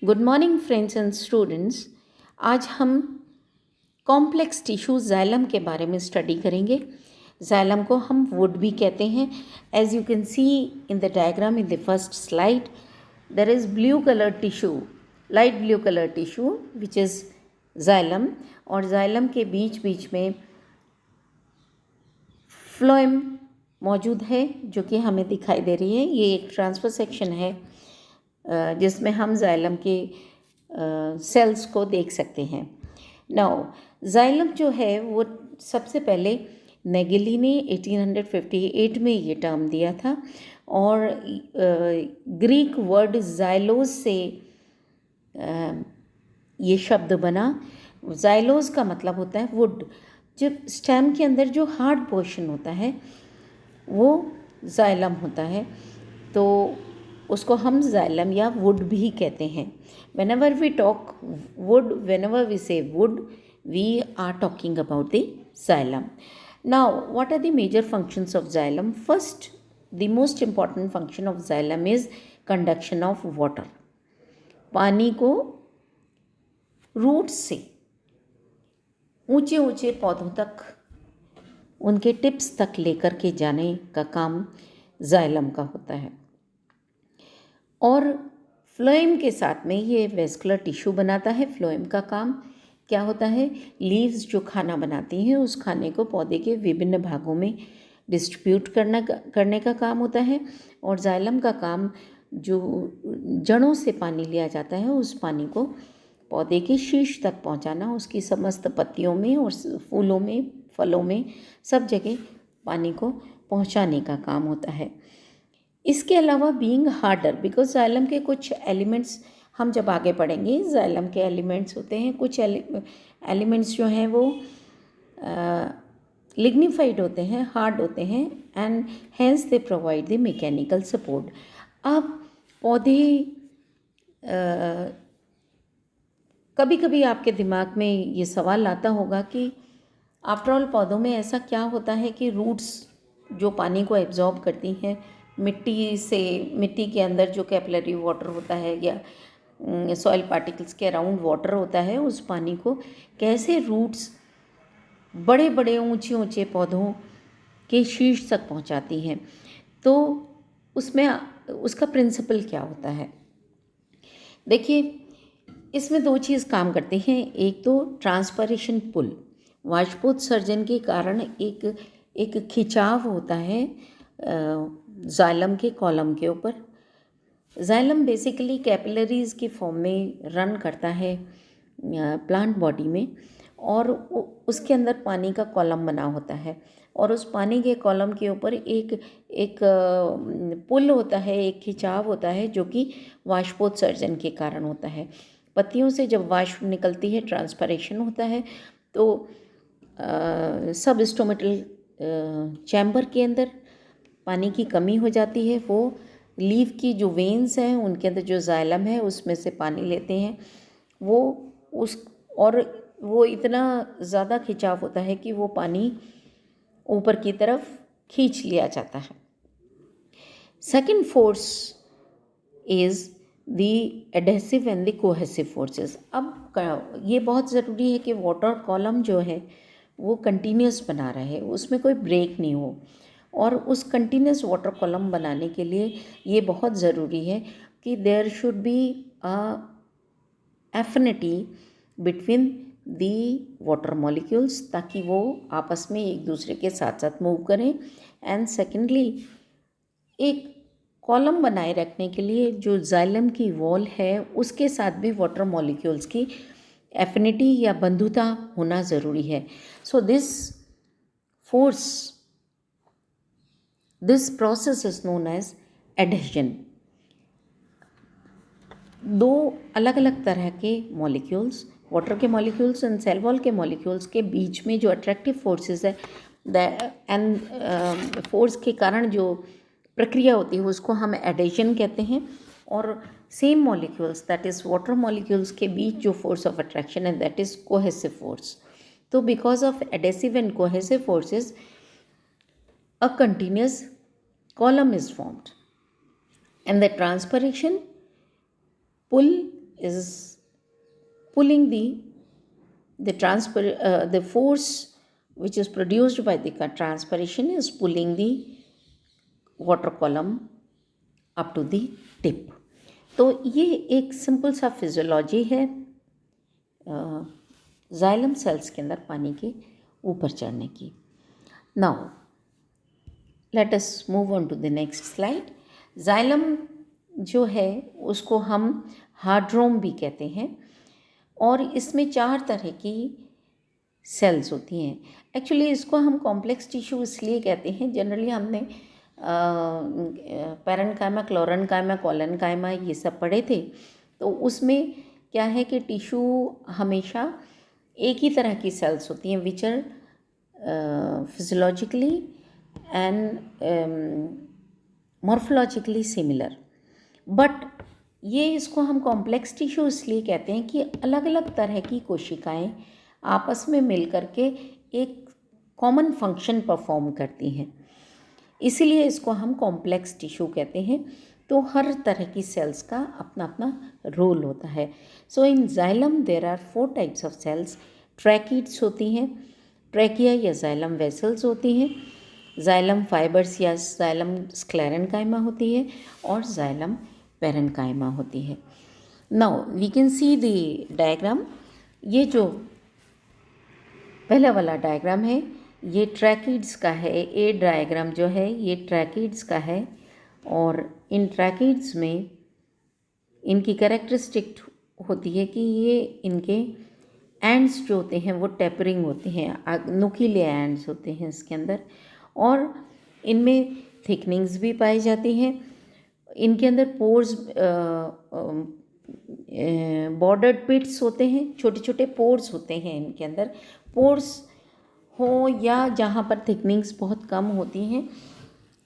Good morning friends and students. आज हम complex tissue xylem के बारे में स्टडी करेंगे। जाइलम को हम वुड भी कहते हैं। As you can see in the diagram in the first slide, there is blue colour tissue, light blue colour tissue which is xylem, और जाइलम के बीच बीच में फ्लोएम मौजूद है जो कि हमें दिखाई दे रही है। ये एक ट्रांसफर सेक्शन है जिसमें हम जाइलम के सेल्स को देख सकते हैं। नाउ जाइलम जो है वो सबसे पहले नेगेली ने 1858 में ये टर्म दिया था, और ग्रीक वर्ड जाइलोस से ये शब्द बना। जाइलोस का मतलब होता है वुड। जब स्टेम के अंदर जो हार्ड पोर्शन होता है वो जाइलम होता है, तो उसको हम जाइलम या वुड भी कहते हैं। whenever we talk wood, whenever we say wood, we are talking about the xylem. Now, what are the major functions of xylem? First, the most important function of xylem is conduction of water. पानी को roots से ऊंचे ऊंचे पौधों तक, उनके tips तक लेकर के जाने का काम जाइलम का होता है। और फ्लोएम के साथ में ये वेस्कुलर टिश्यू बनाता है। फ्लोएम का काम क्या होता है? लीव्स जो खाना बनाती हैं उस खाने को पौधे के विभिन्न भागों में डिस्ट्रीब्यूट करने का काम होता है। और जाइलम का काम जो जड़ों से पानी लिया जाता है उस पानी को पौधे के शीर्ष तक पहुंचाना, उसकी समस्त पत्तियों में और फूलों में, फलों में, सब जगह पानी को पहुंचाने का काम होता है। इसके अलावा बीइंग हार्डर, बिकॉज जाइलम के कुछ एलिमेंट्स हम जब आगे पढ़ेंगे, जाइलम के एलिमेंट्स होते हैं, कुछ एलिमेंट्स जो हैं वो लिग्निफाइड होते हैं, हार्ड होते हैं, and hence they provide the mechanical support. अब पौधे कभी कभी आपके दिमाग में ये सवाल आता होगा कि आफ्टर ऑल पौधों में ऐसा क्या होता है कि रूट्स जो पानी को एब्जॉर्ब करती हैं मिट्टी के अंदर जो कैपिलरी वाटर होता है या सॉइल पार्टिकल्स के अराउंड वाटर होता है, उस पानी को कैसे रूट्स बड़े बड़े ऊंचे ऊंचे पौधों के शीर्ष तक पहुंचाती हैं। तो उसमें उसका प्रिंसिपल क्या होता है? देखिए, इसमें दो चीज़ काम करती हैं। एक तो ट्रांसपरेशन पुल, वाष्पोत्सर्जन के कारण एक खिंचाव होता है जाइलम के कॉलम के ऊपर। जाइलम बेसिकली कैपिलरीज की फॉर्म में रन करता है प्लांट बॉडी में, और उसके अंदर पानी का कॉलम बना होता है, और उस पानी के कॉलम के ऊपर एक पुल होता है, एक खिंचाव होता है जो कि वाष्पोत्सर्जन के कारण होता है। पत्तियों से जब वाष्प निकलती है, ट्रांसपरेशन होता है, तो सब स्टोमेटल चैम्बर के अंदर पानी की कमी हो जाती है। वो लीफ की जो वेन्स हैं उनके अंदर जो जाइलम है उसमें से पानी लेते हैं और वो इतना ज़्यादा खिंचाव होता है कि वो पानी ऊपर की तरफ खींच लिया जाता है। Second force is the adhesive and the cohesive forces. अब ये बहुत ज़रूरी है कि वाटर कॉलम जो है वो कंटिन्यूस बना रहे, उसमें कोई ब्रेक नहीं हो। और उस कंटिन्यूस वाटर कॉलम बनाने के लिए ये बहुत ज़रूरी है कि there should be a affinity between the water molecules, ताकि वो आपस में एक दूसरे के साथ साथ मूव करें। एंड सेकेंडली, एक कॉलम बनाए रखने के लिए जो जाइलम की वॉल है उसके साथ भी वाटर मॉलिक्यूल्स की एफिनिटी या बंधुता होना ज़रूरी है। So this process is known as adhesion. दो अलग अलग तरह के मॉलिक्यूल्स, वाटर के मॉलिक्यूल्स एंड सेल वॉल के मॉलिक्यूल्स के बीच में जो अट्रैक्टिव फोर्सेस है एंड फोर्स के कारण जो प्रक्रिया होती है उसको हम एडेशन कहते हैं। और same molecules, that is water molecules के बीच जो फोर्स ऑफ अट्रैक्शन है दैट इज़ कोहेसिव फोर्स। तो because of adhesive and cohesive forces a continuous column is formed, and the transpiration pull is pulling the force which is produced by the transpiration is pulling the water column up to the tip. तो ये एक simple सा physiology है xylem sales के अंदर पानी के ऊपर चढ़ने की. Now let us move on to the next slide. Xylem जो है उसको हम हार्ड्रोम भी कहते हैं और इसमें 4 तरह की सेल्स होती हैं. एक्चुअली इसको हम कॉम्प्लेक्स टिश्यू इसलिए कहते हैं, जनरली हमने पैरेन्काइमा, क्लोरेन्काइमा, कोलेन्काइमा ये सब पढ़े थे. तो उसमें क्या है कि टिश्यू हमेशा एक ही तरह की सेल्स होती हैं which are physiologically and morphologically similar. But ये इसको हम कॉम्प्लेक्स टिश्यू इसलिए कहते हैं कि अलग अलग तरह की कोशिकाएं आपस में मिलकर के एक कॉमन फंक्शन परफॉर्म करती हैं, इसीलिए इसको हम कॉम्प्लेक्स टिश्यू कहते हैं. तो हर तरह की सेल्स का अपना अपना रोल होता है. So in xylem there are 4 types of cells. Tracheids होती हैं, ट्रैकिया या जाइलम वेसल्स होती हैं, जाइलम फाइबर्स या जाइलम स्क्लेरेन्काइमा होती है और जाइलम पैरेन्काइमा होती है. Now we can see the diagram. ये जो पहला वाला डायग्राम है ये ट्रैकीड्स का है. ए डायग्राम जो है ये ट्रैकीड्स का है और इन ट्रैकीड्स में इनकी कैरेक्टरिस्टिक होती है कि ये इनके एंड्स जो होते हैं वो टेपरिंग होते हैं, नुकीले एंड्स होते हैं इसके अंदर और इनमें थिकनिंग्स भी पाई जाती हैं. इनके अंदर पोर्स बॉर्डर्ड पिट्स होते हैं, छोटे छोटे पोर्स होते हैं इनके अंदर. पोर्स हो या जहाँ पर थिकनिंग्स बहुत कम होती हैं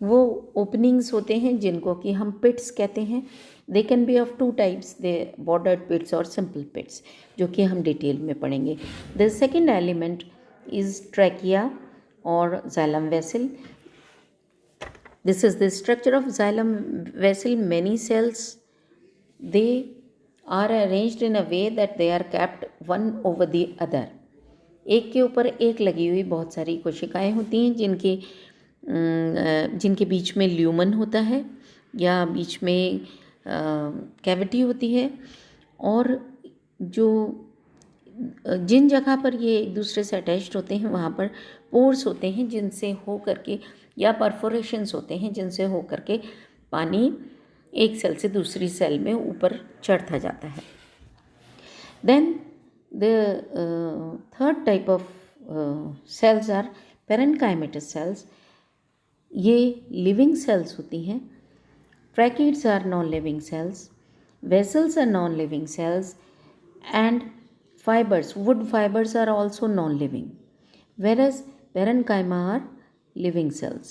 वो ओपनिंग्स होते हैं जिनको कि हम पिट्स कहते हैं. They can be of 2 types, they bordered pits और सिंपल पिट्स, जो कि हम डिटेल में पढ़ेंगे. The second element is trachea और xylem vessel. This is the structure of xylem vessel. Many cells, they are arranged in a way that they are kept one over the other. एक के ऊपर एक लगी हुई बहुत सारी कोशिकाएं होती हैं जिनके बीच में ल्यूमन होता है या बीच में कैविटी होती है और जो जिन जगह पर ये एक दूसरे से अटैच्ड होते हैं वहाँ पर पोर्स होते हैं जिनसे हो करके या परफोरेशंस होते हैं जिनसे हो करके पानी एक सेल से दूसरी सेल में ऊपर चढ़ता जाता है. Then the third type of cells are parenchymatous cells. ये लिविंग सेल्स होती हैं. Tracheids are non living cells, vessels are non living cells and fibers, wood fibers are also non-living, whereas parenchyma are living cells.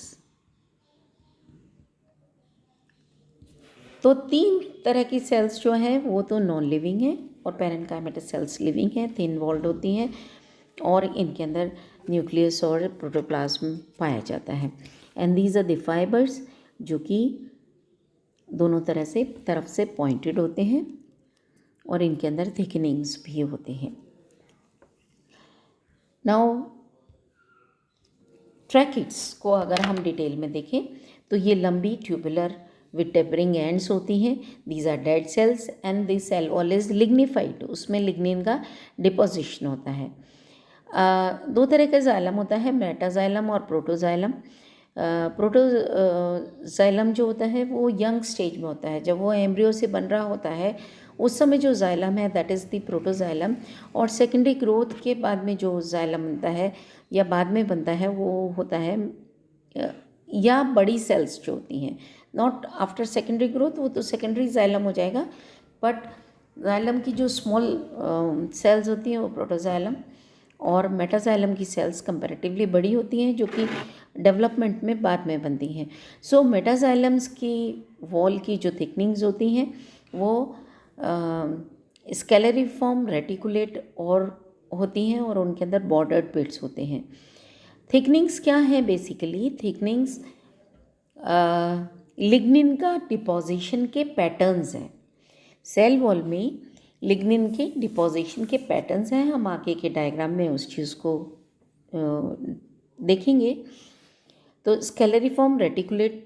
तो 3 तरह की sales जो हैं वो तो नॉन लिविंग हैं और पैरेन्काइमेटस सेल्स लिविंग हैं, इन्वॉल्व होती हैं और इनके अंदर न्यूक्लियस और प्रोटोप्लाज्म पाया जाता है. And these are the fibres जो कि दोनों तरफ से पॉइंटेड होते हैं और इनके अंदर थिकनिंग्स भी होते हैं. नाउ ट्रैकिड्स को अगर हम डिटेल में देखें तो ये लंबी ट्यूबुलर विद टेपरिंग एंड्स होती हैं. These are dead cells and this cell wall is lignified. उसमें लिग्निन का डिपोजिशन होता है. 2 तरह का जाइलम होता है, मेटाजाइलम और प्रोटोजाइलम. प्रोटोजाइलम जो होता है वो यंग स्टेज में होता है, जब वो एम्ब्रियो से बन रहा होता है उस समय जो जाइलम है दैट इज़ द प्रोटोजाइलम. और सेकेंडरी ग्रोथ के बाद में जो जाइलम बनता है या बाद में बनता है वो होता है या बड़ी सेल्स जो होती हैं, नॉट आफ्टर सेकेंडरी ग्रोथ, वो तो सेकेंडरी जाइलम हो जाएगा. बट जाइलम की जो स्मॉल सेल्स होती हैं वो प्रोटोजाइलम और मेटाजाइलम की सेल्स कंपैरेटिवली बड़ी होती हैं जो कि डेवलपमेंट में बाद में बनती हैं. सो मेटाजाइलम्स की वॉल की जो थिकनिंग्स होती हैं वो स्केलरिफॉर्म रेटिकुलेट और होती हैं और उनके अंदर बॉर्डर्ड पिट्स होते हैं. थिकनिंग्स क्या हैं? बेसिकली थिकनिंग्स लिग्निन का डिपोजिशन के पैटर्न्स हैं. सेल वॉल में लिग्निन के डिपोजिशन के पैटर्न्स हैं, हम आगे के डायग्राम में उस चीज़ को देखेंगे। तो स्केलरिफॉर्म रेटिकुलेट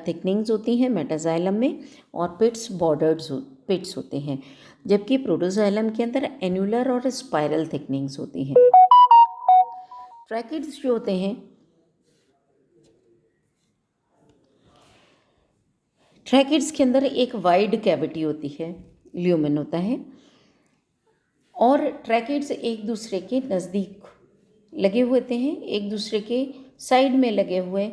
थिकनिंग्स होती हैं मेटाजाइलम में, और पिट्स होते हैं, जबकि प्रोटोजाइलम के अंदर एनुलर और स्पाइरल थिकनिंग्स होती हैं। ट्रैकिड्स जो होते हैं, ट्रैकिड्स के अंदर एक वाइड कैविटी होती है, ल्यूमेन होता है, और ट्रैकिड्स एक दूसरे के नज़दीक लगे हुए होते हैं, एक दूसरे के साइड में लगे हुए,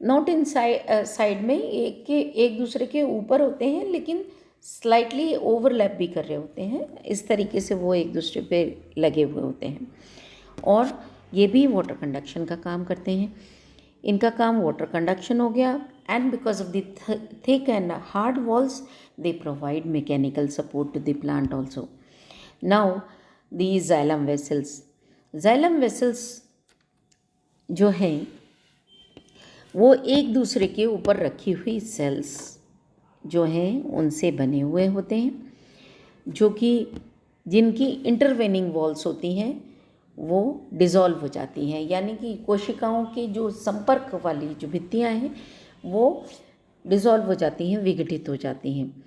नॉट इन साइड में, एक दूसरे के ऊपर होते हैं, लेकिन स्लाइटली ओवरलैप भी कर रहे होते हैं। इस तरीके से वो एक दूसरे पे लगे हुए होते हैं, और ये भी वाटर कंडक्शन का काम करते हैं। इनका काम वाटर कंडक्शन हो गया, and because of the thick and hard walls they provide mechanical support to the plant also. Now the xylem vessels जो हैं वो एक दूसरे के ऊपर रखी हुई सेल्स जो हैं उनसे बने हुए होते हैं, जो कि जिनकी इंटरवेनिंग वॉल्स होती हैं वो डिज़ोल्व हो जाती हैं, यानी कि कोशिकाओं की जो संपर्क वाली जो भित्तियाँ हैं वो डिज़ोल्व हो जाती हैं, विघटित हो जाती हैं।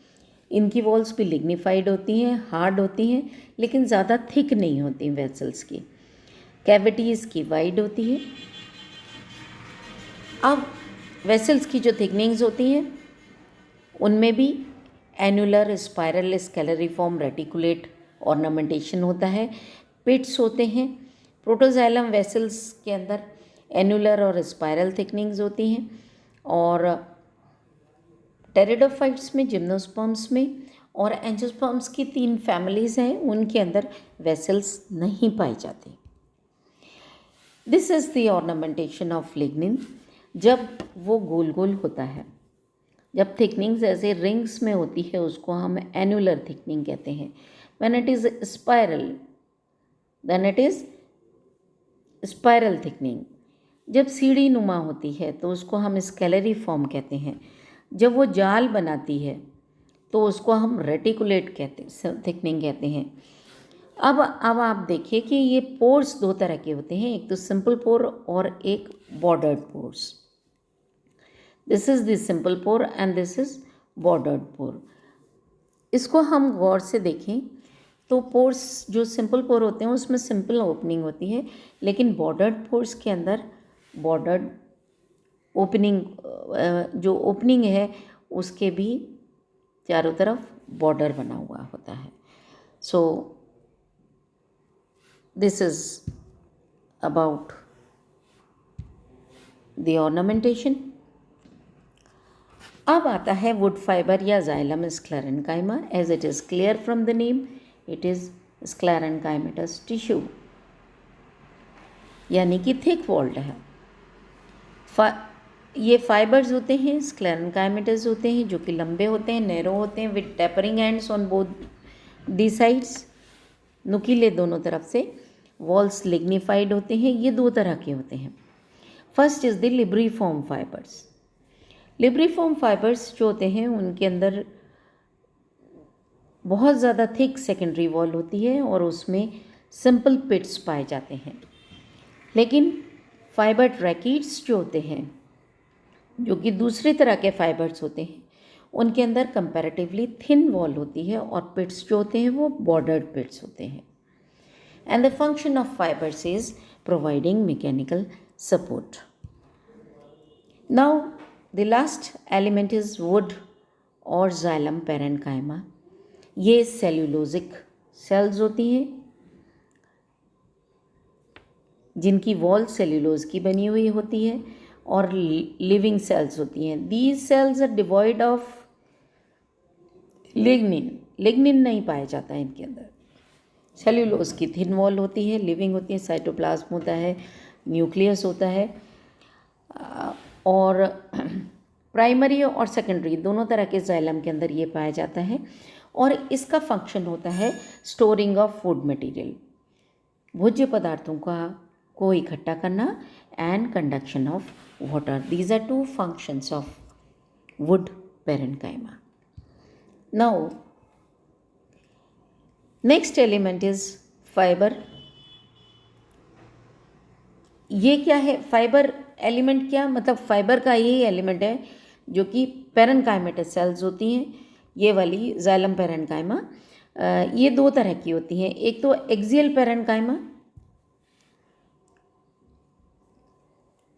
इनकी वॉल्स भी लिग्निफाइड होती हैं, हार्ड होती हैं, लेकिन ज़्यादा थिक नहीं होती वेसल्स की। कैविटी इसकी वाइड होती है। अब वेसल्स की जो थिकनिंग्स होती हैं उनमें भी एनुलर, स्पाइरल, स्केलरिफॉर्म रेटिकुलेट ऑर्नामेंटेशन होता है, पिट्स होते हैं। प्रोटोजाइलम वेसल्स के अंदर एनुलर और स्पाइरल थिकनिंग्स होती हैं, और टेरिडोफाइट्स में, जिम्नोस्पर्म्स में और एंजियोस्पर्म्स की 3 फैमिलीज़ हैं, उनके अंदर वेसल्स नहीं पाई जाती। This is the ornamentation of lignin. जब वो गोल गोल होता है, जब थिकनिंग्स ऐसे रिंग्स में होती है, उसको हम एनुलर थिकनिंग कहते हैं। When it is spiral, then it is spiral thickening. जब सीढ़ी नुमा होती है तो उसको हम स्केलरिफॉर्म कहते हैं। जब वो जाल बनाती है तो उसको हम रेटिकुलेट थिकनिंग कहते हैं। अब आप देखिए कि ये पोर्स 2 तरह के होते हैं, एक तो सिंपल पोर और एक bordered pores. This is the simple pore and this is bordered pore. इसको हम गौर से देखें तो पोर्स जो सिंपल पोर होते हैं उसमें सिंपल ओपनिंग होती है, लेकिन बॉर्डर्ड पोर्स के अंदर बॉर्डर्ड ओपनिंग, जो ओपनिंग है उसके भी चारों तरफ बॉर्डर बना हुआ होता है। So this is about the ornamentation. अब आता है वुड फाइबर या xylem sclerenchyma. As it is clear from the name, it is sclerenchymatous tissue, यानी कि थिक वॉल्ड है। ये फाइबर्स होते हैं, स्क्लेरेन्काइमेटस होते हैं, जो कि लंबे होते हैं, नैरो होते हैं, with tapering ends on both the sides, नुकीले दोनों तरफ से। वॉल्स लिग्निफाइड होते हैं। ये 2 तरह के होते हैं। First is the libriform fibres. Libriform fibres जो होते हैं उनके अंदर बहुत ज़्यादा थिक सेकेंडरी वॉल होती है और उसमें सिंपल पिट्स पाए जाते हैं। लेकिन फाइबर ट्रैकिड्स जो होते हैं, जो कि दूसरे तरह के फाइबर्स होते हैं, उनके अंदर कंपैरेटिवली थिन वॉल होती है और पिट्स जो होते हैं वो बॉर्डर्ड पिट्स होते हैं। And the function of fibres is providing mechanical support. Now the last element is would और जाइलम पैरेन्काइमा। ये सेल्यूलोजिक सेल्स होती हैं जिनकी वॉल सेल्यूलोज की बनी हुई होती है और लिविंग सेल्स होती हैं। These cells are devoid of lignin. Lignin नहीं पाया जाता है इनके अंदर। सेल्यूलोज की थिन वॉल होती है, लिविंग होती है, साइटोप्लाज्म होता है, न्यूक्लियस होता है, और प्राइमरी और सेकेंडरी दोनों तरह के जाइलम के अंदर ये पाया जाता है। और इसका फंक्शन होता है स्टोरिंग ऑफ फूड मटेरियल, भोज्य पदार्थों को इकट्ठा करना, and conduction of water. These are 2 functions of wood parenchyma. Now next element is fibre. ये क्या है फाइबर एलिमेंट? क्या मतलब फाइबर का यही एलिमेंट है जो कि पेरेन्काइमेटस सेल्स होती हैं, ये वाली जाइलम पेरेन्काइमा। ये दो तरह की होती हैं, एक तो axial parenchyma.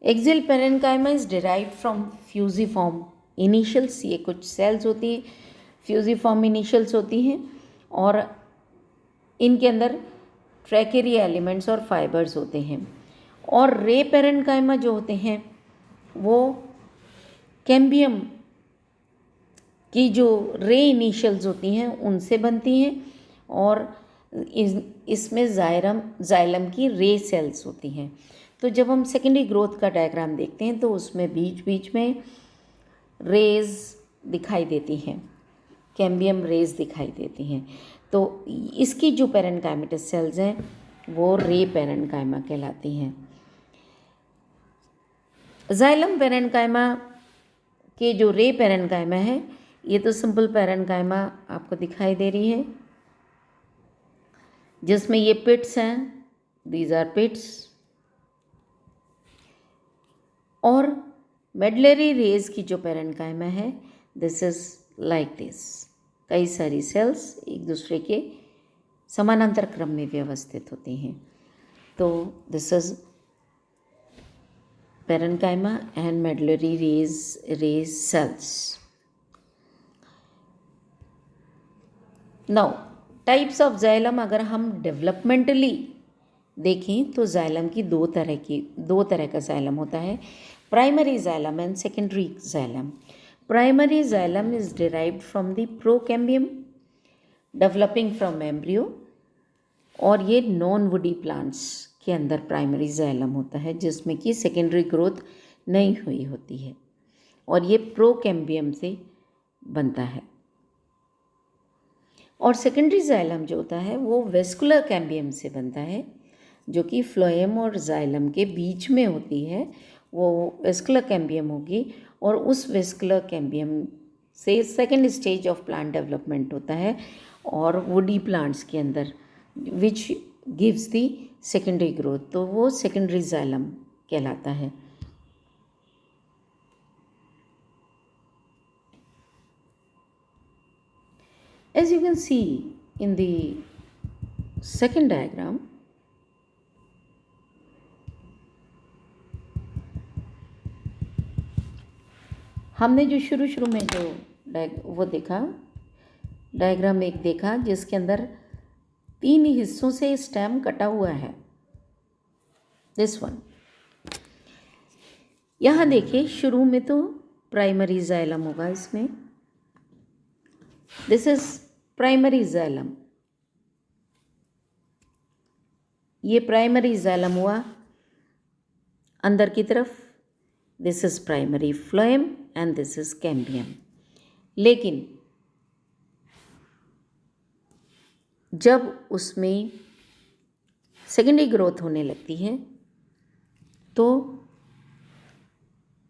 Axial parenchyma is derived from fusiform initials. ये कुछ सेल्स होती हैं, फ्यूजिफॉर्म इनिशियल्स होती हैं, और इनके अंदर ट्रैकेरी एलिमेंट्स और फाइबर्स होते हैं। और रे पेरेन्काइमा जो होते हैं वो कैम्बियम की जो रे इनिशियल्स होती हैं उनसे बनती हैं, और इसमें जाइलम की रे सेल्स होती हैं। तो जब हम सेकेंडरी ग्रोथ का डायग्राम देखते हैं तो उसमें बीच बीच में रेज दिखाई देती हैं, कैम्बियम रेज दिखाई देती हैं। तो इसकी जो पेरेन्काइमेटस सेल्स हैं वो रे पेरेन्काइमा कहलाती हैं। जाइलम पेरेन्काइमा के जो रे पेरेन्काइमा है, ये तो सिंपल पेरेन्काइमा आपको दिखाई दे रही है जिसमें ये पिट्स हैं, दीज आर पिट्स। और मेडलरी रेज की जो पेरेन्काइमा है, दिस इज लाइक दिस। कई सारी सेल्स एक दूसरे के समानांतर क्रम में व्यवस्थित होती हैं। तो this is parenchyma and medullary rays cells. Now types of xylem अगर हम डेवलपमेंटली देखें तो जाइलम की दो तरह का जाइलम होता है, primary xylem and secondary xylem. Primary xylem is derived from the procambium developing from embryo, और ये नॉन वुडी प्लांट्स के अंदर प्राइमरी जाइलम होता है जिसमें कि सेकेंडरी ग्रोथ नहीं हुई होती है, और ये प्रोकैम्बियम से बनता है। और सेकेंडरी जाइलम जो होता है वो वेस्कुलर कैम्बियम से बनता है, जो कि फ्लोएम और जाइलम के बीच में होती है, वो वेस्कुलर कैम्बियम होगी। और उस वेस्कुलर कैम्बियम से second stage of plant development होता है और वुडी प्लांट्स के अंदर, which gives the secondary growth, तो वो सेकेंडरी जाइलम कहलाता है। As you can see in the second diagram, हमने जो शुरू में जो वो देखा, डायग्राम एक देखा जिसके अंदर 3 हिस्सों से स्टेम कटा हुआ है, दिस वन। यहाँ देखिए शुरू में तो प्राइमरी जाइलम होगा इसमें, दिस इज प्राइमरी जाइलम। ये प्राइमरी जाइलम हुआ अंदर की तरफ, this is primary phloem and this is cambium. लेकिन जब उसमें सेकेंडरी ग्रोथ होने लगती है तो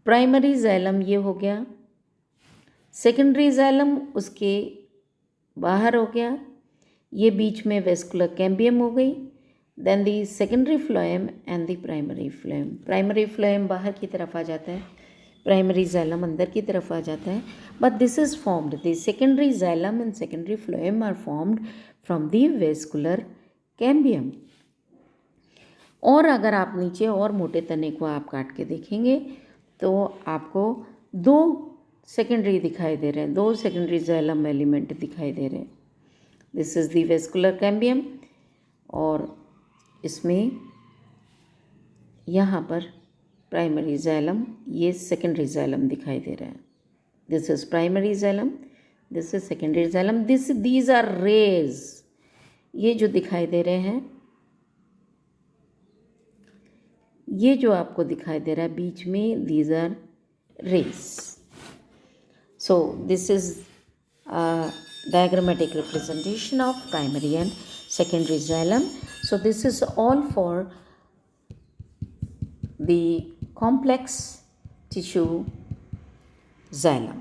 प्राइमरी जाइलम ये हो गया, सेकेंडरी जाइलम उसके बाहर हो गया, ये बीच में वेस्कुलर कैम्बियम हो गई, then the secondary phloem and the primary phloem. Primary phloem बाहर की तरफ आ जाता है, प्राइमरी जाइलम अंदर की तरफ आ जाता है, but this is formed, the secondary xylem and secondary phloem are formed from the vascular cambium. और अगर आप नीचे और मोटे तने को आप काट के देखेंगे तो आपको 2 सेकेंडरी दिखाई दे रहे हैं, 2 सेकेंडरी जाइलम एलिमेंट दिखाई दे रहे हैं। This is the vascular cambium, और इसमें यहाँ पर प्राइमरी जाइलम, ये सेकेंडरी जाइलम दिखाई दे रहा है। This is primary xylem, this is secondary xylem, these are rays. ये जो दिखाई दे रहे हैं, ये जो आपको दिखाई दे रहा है बीच में, these are rays. So this is a diagrammatic representation of primary and secondary xylem. So this is all for the complex tissue xylem.